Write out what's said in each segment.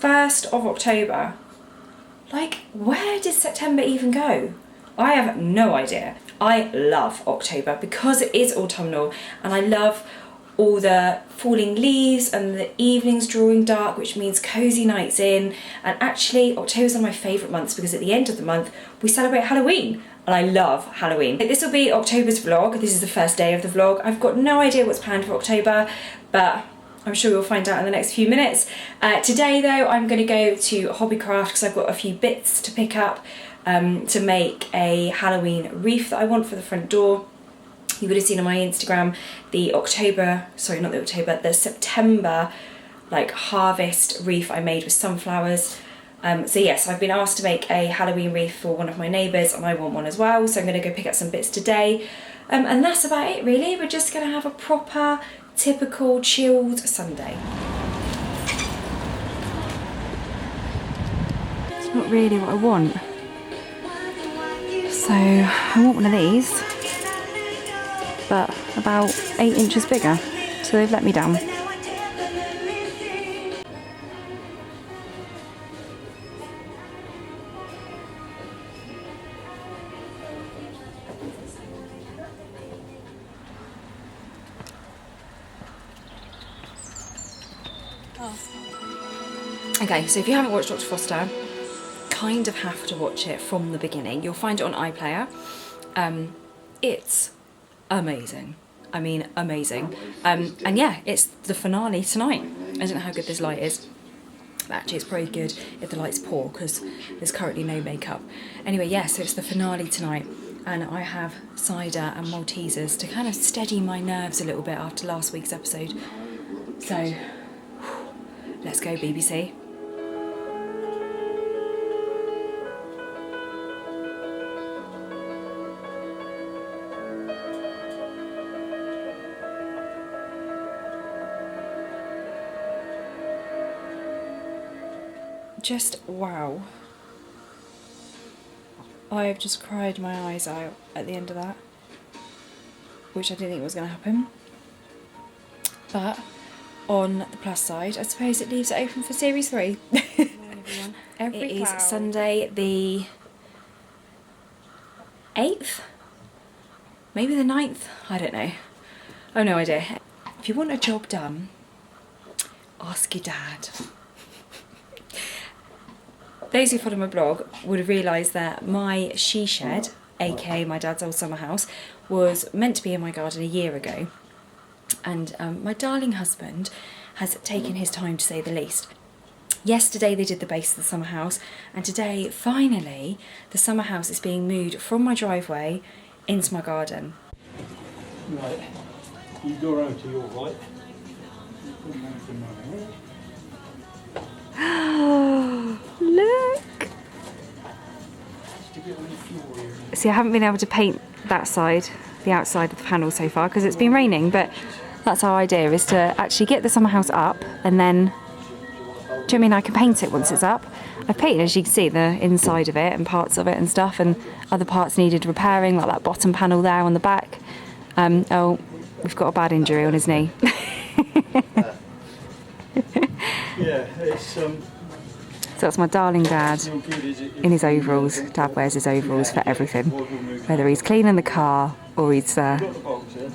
1st of October. Like, where did September even go? I have no idea. I love October because it is autumnal, and I love all the falling leaves and the evenings drawing dark, which means cozy nights in. And actually, October's one of my favourite months because at the end of the month, we celebrate Halloween. And I love Halloween. This will be October's vlog. This is the first day of the vlog. I've got no idea what's planned for October, but I'm sure we'll find out in the next few minutes. Today though, I'm gonna go to Hobbycraft because I've got a few bits to pick up to make a Halloween wreath that I want for the front door. You would have seen on my Instagram the September like harvest wreath I made with sunflowers. So yes, I've been asked to make a Halloween wreath for one of my neighbours and I want one as well, so I'm going to go pick up some bits today. And that's about it really. We're just going to have a proper, typical, chilled Sunday. It's not really what I want. So I want one of these, but about 8 inches bigger, so they've let me down. Okay, so if you haven't watched Dr. Foster, kind of have to watch it from the beginning. You'll find it on iPlayer. It's amazing. I mean, amazing. And yeah, it's the finale tonight. I don't know how good this light is. But actually, it's probably good if the light's poor because there's currently no makeup. Anyway, yeah, so it's the finale tonight. And I have cider and Maltesers to kind of steady my nerves a little bit after last week's episode. So, let's go, BBC. Just wow. I have just cried my eyes out at the end of that, which I didn't think was going to happen. But on the plus side, I suppose it leaves it open for series 3. It is Sunday the 8th? Maybe the 9th? I don't know. I have no idea. If you want a job done, ask your dad. Those who follow my blog would have realised that my she shed, aka my dad's old summer house, was meant to be in my garden a year ago. And my darling husband has taken his time, to say the least. Yesterday they did the base of the summer house, and today, finally, the summer house is being moved from my driveway into my garden. Right, you go around to your right. Look! See, I haven't been able to paint that side, the outside of the panel so far, because it's been raining, but that's our idea, is to actually get the summer house up and then, do you know what I mean, I can paint it once it's up. I've painted, as you can see, the inside of it and parts of it and stuff, and other parts needed repairing, like that bottom panel there on the back. Oh, we've got a bad injury on his knee. Yeah, it's So that's my darling dad in his overalls. Dad wears his overalls for everything. Whether he's cleaning the car or he's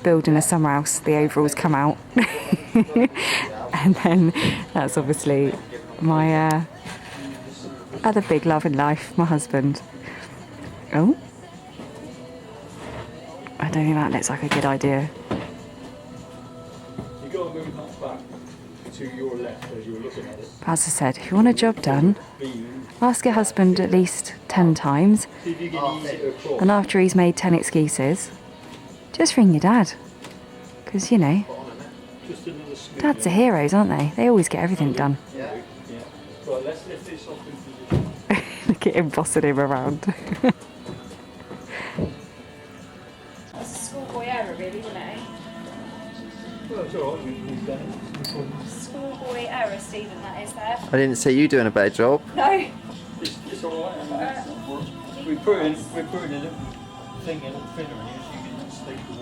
building a summer house, the overalls come out. And then that's obviously my other big love in life, my husband. Oh, I don't think that looks like a good idea. You got to move that back to your left as you're looking at it. As I said, if you want a job done, ask your husband at least 10 times, and after he's made 10 excuses, just ring your dad. Because, you know, dads are heroes, aren't they? They always get everything done. Yeah. Right, let's lift this off into the... Look at him bossing him around. That's a schoolboy error, really, isn't it? Well, it's all right, we've done it. Schoolboy error, Stephen, that is there. I didn't see you doing a better job. No. It's all right, we put in a little thing, a little filler in here so you can stake the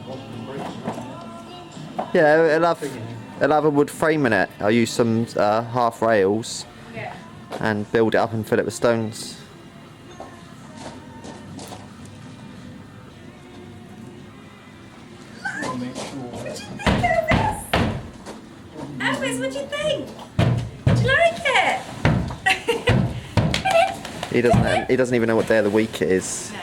water and break it. Yeah, it'll have a wood frame in it. I used some half rails Yeah. and build it up and fill it with stones. I'll make sure. Elvis, what do you think? Do you like it? He doesn't even know what day of the week it is. No.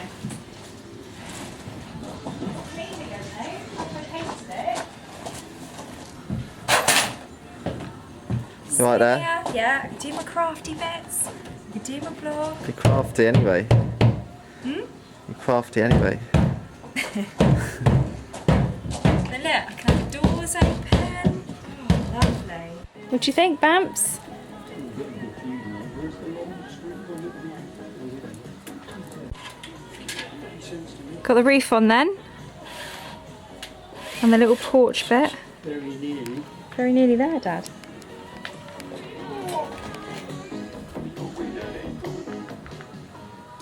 You right there? Yeah, I can do my crafty bits. I can do my blog. You're crafty anyway. You're crafty anyway. But look, I can have the doors open. Oh, lovely. What do you think, Bamps? Got the roof on then. And the little porch bit. Very nearly there, Dad.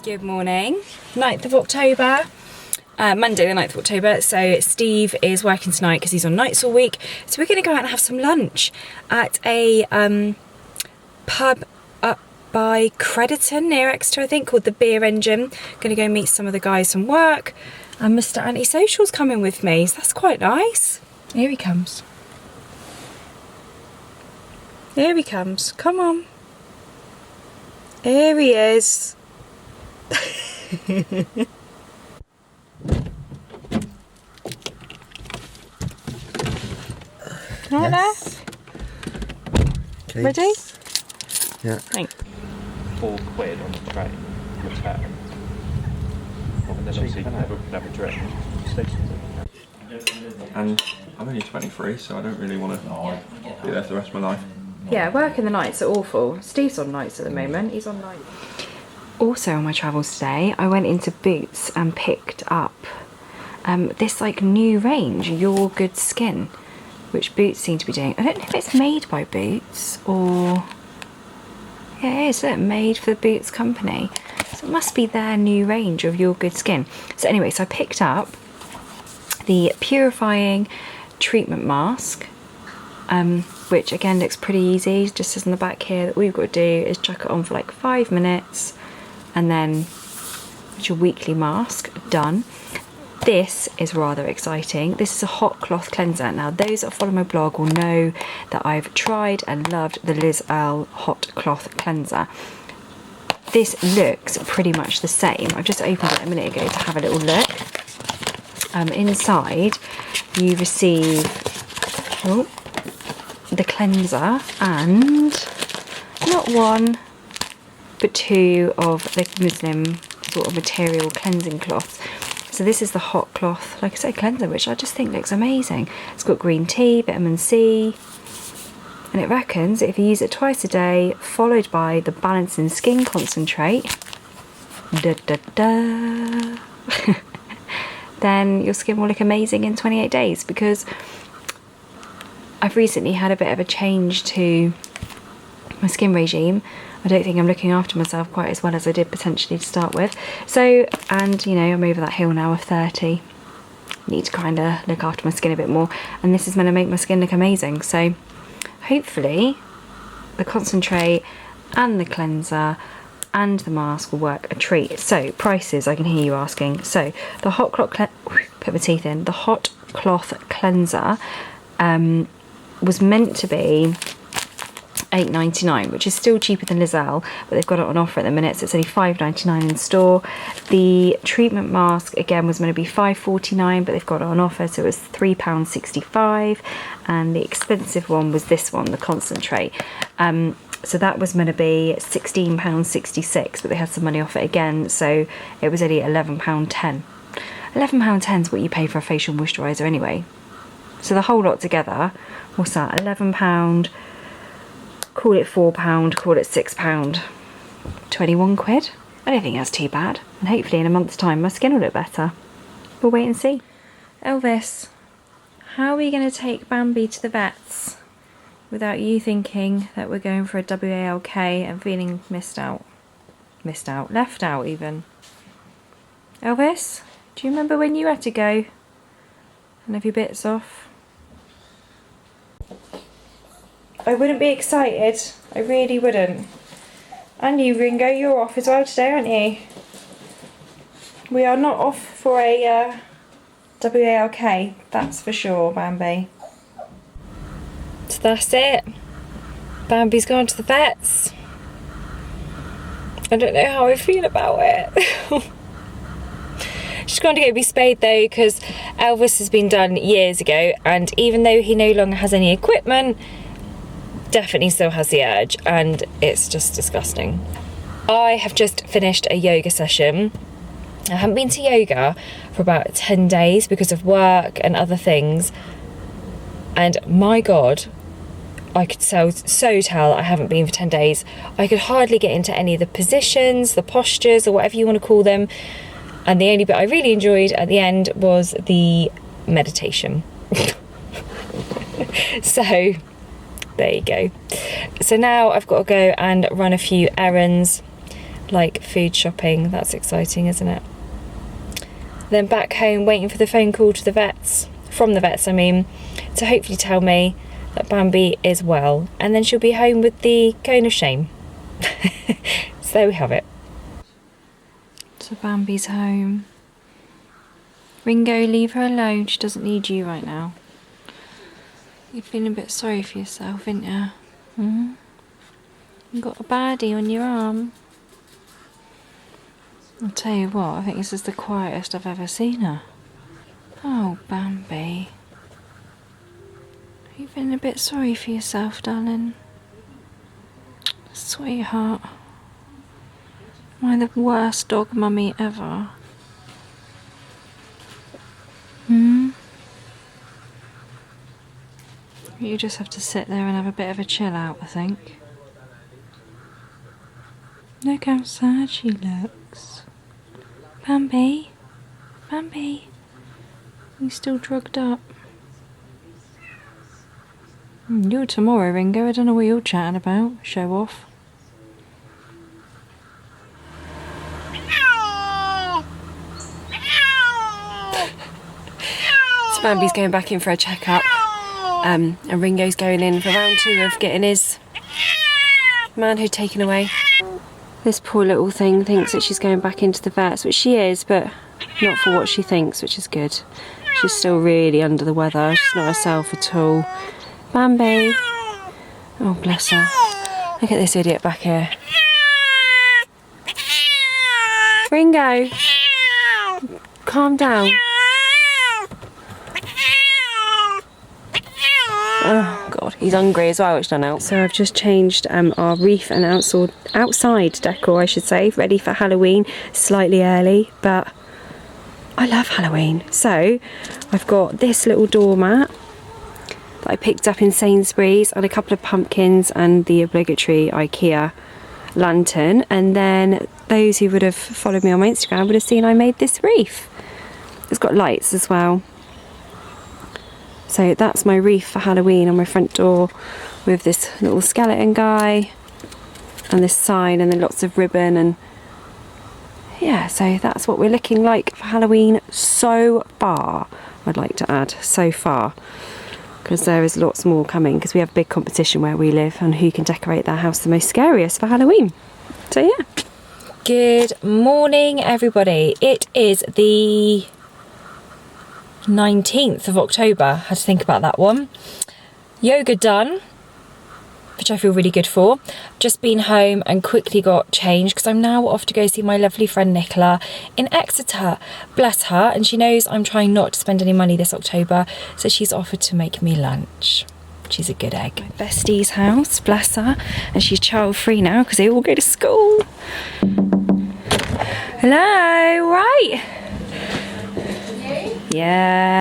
Good morning. 9th of October. Monday the 9th of October. So Steve is working tonight because he's on nights all week. So we're going to go out and have some lunch at a pub up by Crediton near Exeter, I think, called the Beer Engine. Going to go meet some of the guys from work. And Mr. Antisocial's coming with me, so that's quite nice. Here he comes. Here he comes. Come on. Here he is. Right Yes. there. Ready? Yeah. Thanks. £4 on the train return. And then obviously you can have a direct station. And I'm only 23, so I don't really want to be there for the rest of my life. Yeah, working the nights are awful. Steve's on nights at the moment. He's on nights. Also on my travels today, I went into Boots and picked up this like new range, Your Good Skin, which Boots seem to be doing. I don't know if it's made by Boots or... Yeah, it is, look, made for the Boots company. So it must be their new range of Your Good Skin. So anyway, so I picked up the Purifying Treatment Mask, which again looks pretty easy. It just says on the back here that all you've got to do is chuck it on for like 5 minutes and then it's your weekly mask done. This is rather exciting. This is a hot cloth cleanser. Now those that follow my blog will know that I've tried and loved the Liz Earle hot cloth cleanser. This looks pretty much the same. I've just opened it a minute ago to have a little look. Inside you receive the cleanser and not one but 2 of the Muslim sort of material cleansing cloths. So this is the hot cloth, like I say, cleanser, which I just think looks amazing. It's got green tea, vitamin C, and it reckons if you use it twice a day, followed by the Balancing Skin Concentrate, then your skin will look amazing in 28 days. Because I've recently had a bit of a change to my skin regime. I don't think I'm looking after myself quite as well as I did potentially to start with. So, and you know, I'm over that hill now of 30. Need to kind of look after my skin a bit more, and this is going to make my skin look amazing. So hopefully the concentrate and the cleanser and the mask will work a treat. So prices, I can hear you asking. So the hot cloth put my teeth in. The hot cloth cleanser was meant to be £8.99, which is still cheaper than Liz Earle, but they've got it on offer at the minute, so it's only £5.99 in store. The treatment mask again was meant to be £5.49, but they've got it on offer, so it was £3.65, and the expensive one was this one, the concentrate. So that was meant to be £16.66, but they had some money off it again, so it was only £11.10. £11.10 is what you pay for a facial moisturiser anyway. So the whole lot together, what's that, £11, call it £4, call it £6, 21 quid. I don't think that's too bad. And hopefully in a month's time my skin will look better. We'll wait and see. Elvis, how are we going to take Bambi to the vets without you thinking that we're going for a WALK and feeling missed out? Left out even. Elvis, do you remember when you had to go and have your bits off? I wouldn't be excited. I really wouldn't. And you, Ringo, you're off as well today, aren't you? We are not off for a WALK, that's for sure, Bambi. So that's it. Bambi's gone to the vets. I don't know how I feel about it. She's going to go be spayed though, because Elvis has been done years ago, and even though he no longer has any equipment, definitely still has the urge, and it's just disgusting. I have just finished a yoga session. I haven't been to yoga for about 10 days because of work and other things, and my god, I could so tell I haven't been for 10 days. I could hardly get into any of the positions, the postures, or whatever you want to call them, and the only bit I really enjoyed at the end was the meditation. So there you go. So now I've got to go and run a few errands, like food shopping. That's exciting, isn't it? Then back home waiting for the phone call to the vets, from the vets I mean, to hopefully tell me that Bambi is well, and then she'll be home with the cone of shame. So there we have it. So Bambi's home. Ringo, leave her alone, she doesn't need you right now. You're feeling a bit sorry for yourself, ain't you? Hmm? You got a baddie on your arm. I'll tell you what, I think this is the quietest I've ever seen her. Oh, Bambi. Are you feeling a bit sorry for yourself, darling? Sweetheart. Am I the worst dog mummy ever? Hmm? You just have to sit there and have a bit of a chill out, I think. Look how sad she looks. Bambi? Bambi? You still drugged up? You're tomorrow, Ringo. I don't know what you're chatting about. Show off. So Bambi's going back in for a checkup. And Ringo's going in for round 2 of getting his manhood taken away. This poor little thing thinks that she's going back into the vets, which she is, but not for what she thinks, which is good. She's still really under the weather. She's not herself at all. Bambi. Oh, bless her. Look at this idiot back here. Ringo. Calm down. Oh god, he's hungry as well, which don't help. So I've just changed our reef and outside decor, I should say, ready for Halloween. Slightly early, but I love Halloween. So I've got this little doormat that I picked up in Sainsbury's, and a couple of pumpkins and the obligatory IKEA lantern. And then those who would have followed me on my Instagram would have seen I made this reef. It's got lights as well. So that's my reef for Halloween on my front door, with this little skeleton guy and this sign, and then lots of ribbon, and yeah, so that's what we're looking like for Halloween so far. I'd like to add so far, because there is lots more coming, because we have a big competition where we live on who can decorate their house the most scariest for Halloween. So yeah. Good morning, everybody. It is the 19th of October. Had to think about that one. Yoga done, which I feel really good for. Just been home and quickly got changed, because I'm now off to go see my lovely friend Nicola in Exeter. Bless her, and she knows I'm trying not to spend any money this October, so she's offered to make me lunch. She's a good egg. My bestie's house, bless her, and she's child free now because they all go to school. Hello, right? Yeah.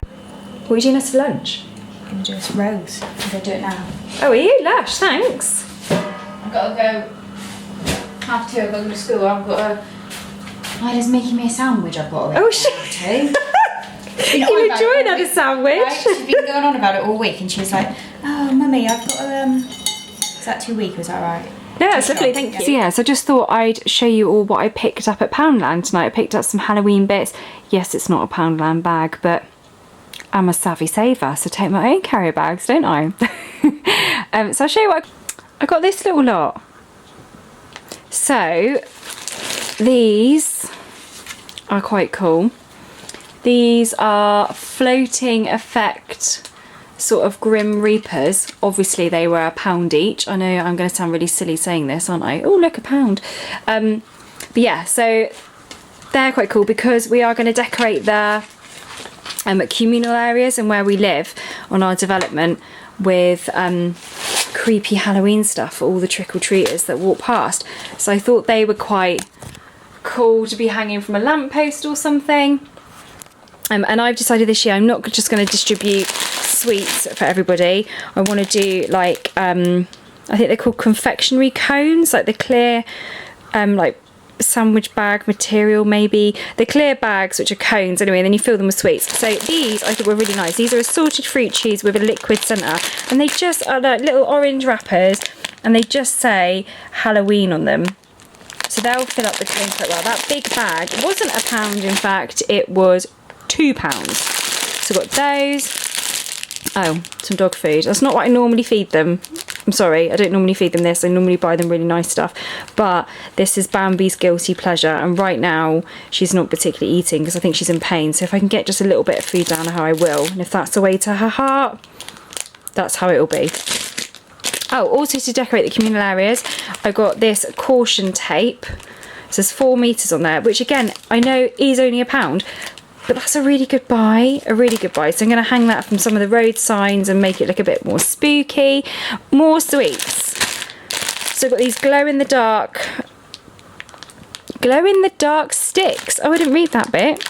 What are you doing us for lunch? I'm going to do this rose. I'm going to do it now. Oh, are you? Lush, thanks. I've got to go. 2:30, I've got to go to school. I've got to. Ida's making me a sandwich. I've got to. Oh, shit. You enjoying that a sandwich? Right? She's been going on about it all week, and she was like, "Oh, mummy, I've got to." Is that 2 weeks? Was that right? Yeah, it's lovely, thank you. So yeah, so I just thought I'd show you all what I picked up at Poundland tonight. I picked up some Halloween bits. Yes, it's not a Poundland bag, but I'm a savvy saver, so take my own carrier bags, don't I? So I'll show you what I got. This little lot. So these are quite cool. These are floating effect sort of Grim Reapers. Obviously they were £1 each. I know I'm going to sound really silly saying this, aren't I? Oh look, £1. But yeah, so they're quite cool because we are going to decorate the communal areas and where we live on our development with creepy Halloween stuff for all the trick-or-treaters that walk past. So I thought they were quite cool to be hanging from a lamppost or something. And I've decided this year I'm not just going to distribute sweets for everybody. I want to do like I think they're called confectionery cones, like the clear like sandwich bag material, maybe the clear bags which are cones anyway, and then you fill them with sweets. So these I thought were really nice. These are assorted fruit cheese with a liquid centre, and they just are like little orange wrappers, and they just say Halloween on them. So they'll fill up the cone quite well. That big bag wasn't £1, in fact it was £2. So got those. Oh, some dog food. That's not what I normally feed them. I'm sorry, I don't normally feed them this. I normally buy them really nice stuff. But this is Bambi's guilty pleasure, and right now she's not particularly eating because I think she's in pain. So if I can get just a little bit of food down her, I will. And if that's the way to her heart, that's how it will be. Oh, also to decorate the communal areas, I got this caution tape. So there's 4 metres on there, which again, I know is only £1. But that's a really good buy, So I'm going to hang that from some of the road signs and make it look a bit more spooky. More sweets. So I've got these glow in the dark sticks. Oh, I didn't read that bit.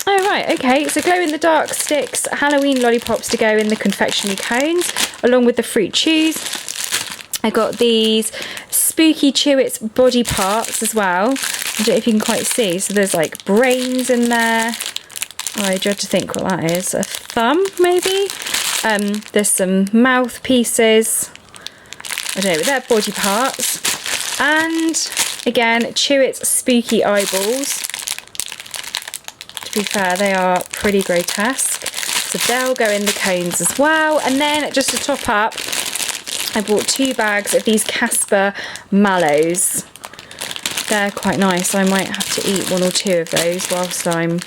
Oh right, okay. So glow in the dark sticks, Halloween lollipops to go in the confectionery cones, along with the fruit chews. I got these spooky Chewits body parts as well. I don't know if you can quite see. So there's like brains in there. Oh, I dread to think what that is. A thumb, maybe? There's some mouth pieces. I don't know, but they're body parts. And again, Chewits spooky eyeballs. To be fair, they are pretty grotesque. So they'll go in the cones as well. And then just to top up, I bought 2 bags of these Casper mallows. They're quite nice. I might have to eat 1 or 2 of those whilst I'm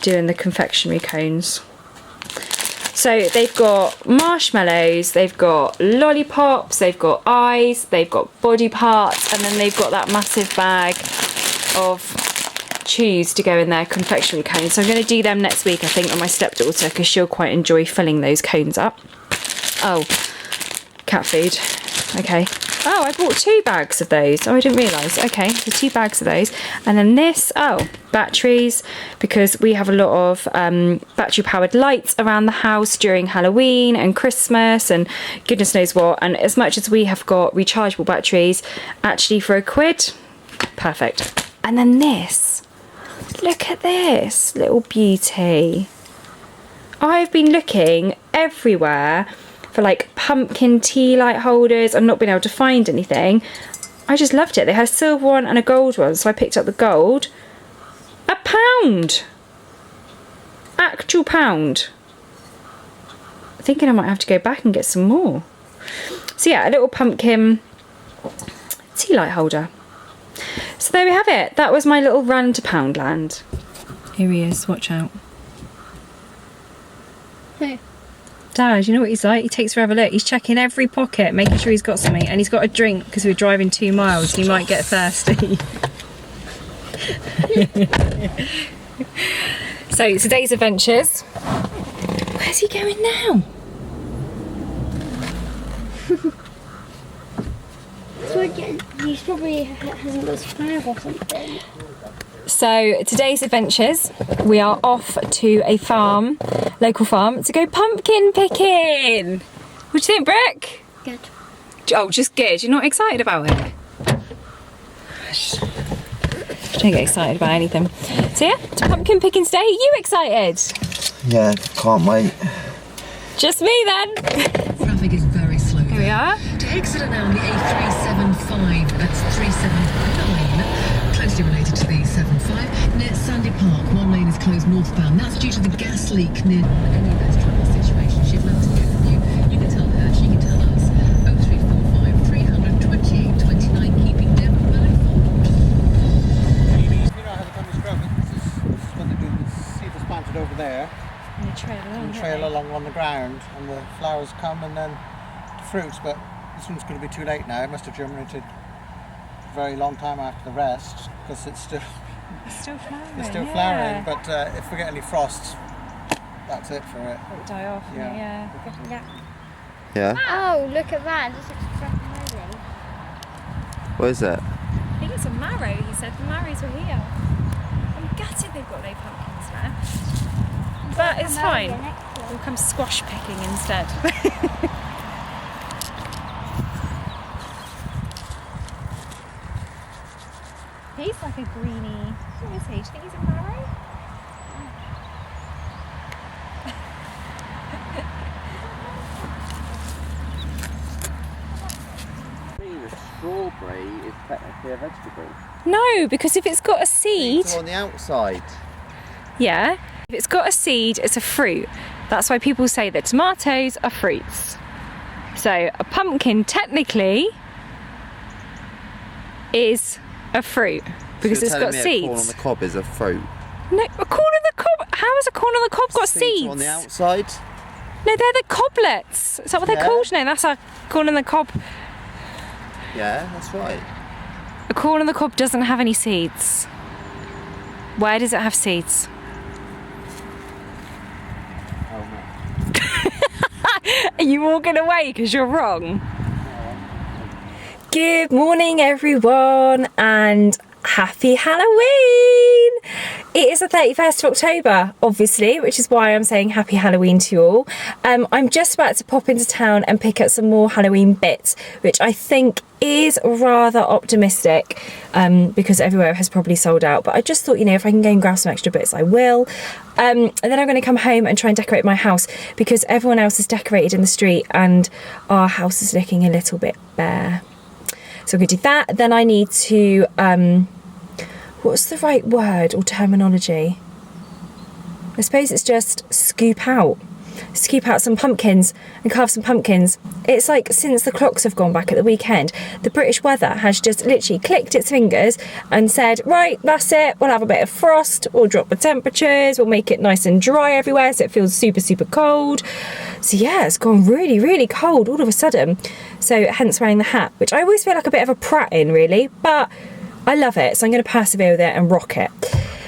doing the confectionery cones. So they've got marshmallows, they've got lollipops, they've got eyes, they've got body parts, and then they've got that massive bag of chews to go in their confectionery cones. So I'm going to do them next week, I think, with my stepdaughter, because she'll quite enjoy filling those cones up. Oh, cat food. Okay. Oh, I bought 2 bags of those. Oh, I didn't realise. Okay, so 2 bags of those. And then this, batteries, because we have a lot of battery-powered lights around the house during Halloween and Christmas and goodness knows what. And as much as we have got rechargeable batteries, actually for £1, perfect. And then this. Look at this little beauty. I've been looking everywhere for like pumpkin tea light holders. I've not been able to find anything. I just loved it. They had a silver one and a gold one, so I picked up the gold. £1! Actual £1. Thinking I might have to go back and get some more. So yeah, a little pumpkin tea light holder. So there we have it. That was my little run to Poundland. Here he is, watch out. Hey. Dad, you know what he's like? He takes forever. Look, he's checking every pocket, making sure he's got something, and he's got a drink because we're driving 2 miles. He might get thirsty. So today's adventures. Where's he going now? So again, he probably hasn't got his flag or something. So today's adventures, we are off to a farm, local farm, to go pumpkin picking. What do you think, Brooke? Good. Oh, just good. You're not excited about it? Don't get excited about anything. So yeah, it's pumpkin picking day. Are you excited? Yeah, can't wait. Just me then. Traffic is very slow. Here we are. To exit now on the A375, that's 379, closely related to the 75, near Sandy Park. One lane is closed northbound. That's due to the gas leak near any of those traffic situations. She'd love to hear from you. You can tell her, she can tell us. 0345 300 28 29. Keep there And you trail along. and trail along on the ground, and the flowers come and then the fruits. But this one's going to be too late now. It must have germinated a very long time after the rest, because it's still flowering. it's still flowering. But if we get any frosts, that's it for it. It'll die off. Yeah. Yeah. Oh, look at that. This looks freaking amazing. What is it? I think it's a marrow, he said. The marrows were here. I'm gutted they've got no pumpkins left. But it's fine. We'll come squash picking instead. He's like a greeny. What is he? Do you think he's a marrow? The strawberry is technically a vegetable. No, because if it's got a seed, It's on the outside. yeah, if it's got a seed, it's a fruit. That's why people say that tomatoes are fruits. So a pumpkin technically is a fruit because So it's you're got telling me a corn on seeds. the cob is a fruit. No, a corn on the cob. How has a corn on the cob got seeds? on the outside. No, they're the coblets. Is that what they're Yeah. called? No, that's a corn on the cob. Yeah, that's right. A corn on the cob doesn't have any seeds. Where does it have seeds? Are you walking away because you're wrong? Good morning, everyone, and happy Halloween! It is the 31st of October, obviously, which is why I'm saying happy Halloween to you all. I'm just about to pop into town and pick up some more Halloween bits, which I think is rather optimistic because everywhere has probably sold out. But I just thought, you know, if I can go and grab some extra bits, I will. And then I'm going to come home and try and decorate my house because everyone else is decorated in the street and our house is looking a little bit bare. So I'm going to do that. Then I need to, what's the right word or terminology? I suppose it's just scoop out some pumpkins and carve some pumpkins. It's like since the clocks have gone back at the weekend, the British weather has just literally clicked its fingers and said, right, that's it, we'll have a bit of frost, we'll drop the temperatures, we'll make it nice and dry everywhere so it feels super, super cold. So yeah, it's gone really, really cold all of a sudden. So hence wearing the hat, which I always feel like a bit of a prat in really, but I love it. So I'm going to persevere with it and rock it.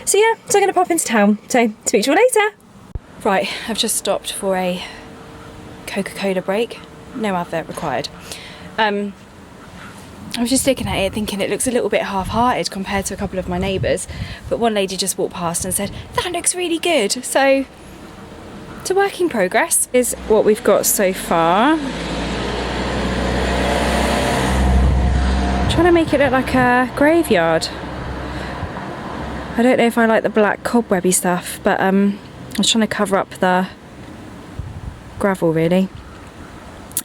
So yeah, so I'm going to pop into town. So speak to you all later. Right, I've just stopped for a Coca-Cola break. No advert required. I was just looking at it thinking it looks a little bit half-hearted compared to a couple of my neighbours, but one lady just walked past and said, that looks really good. So it's a work in progress is what we've got so far. I'm trying to make it look like a graveyard. I don't know if I like the black cobwebby stuff, but I was trying to cover up the gravel really.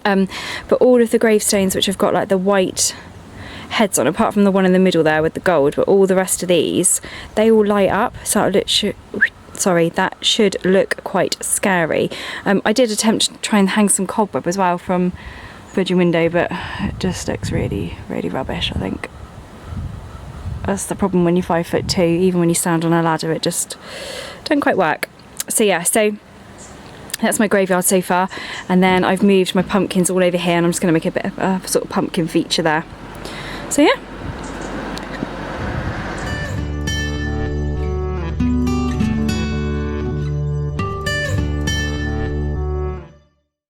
But all of the gravestones which have got like the white heads on, apart from the one in the middle there with the gold, but all the rest of these, they all light up, so that should look quite scary. I did attempt to try and hang some cobweb as well from the bedroom window, but it just looks really, really rubbish, I think. That's the problem when you're 5'2", even when you stand on a ladder, it just don't quite work. So yeah, so that's my graveyard so far, and then I've moved my pumpkins all over here and I'm just going to make a bit of a sort of pumpkin feature there. So yeah,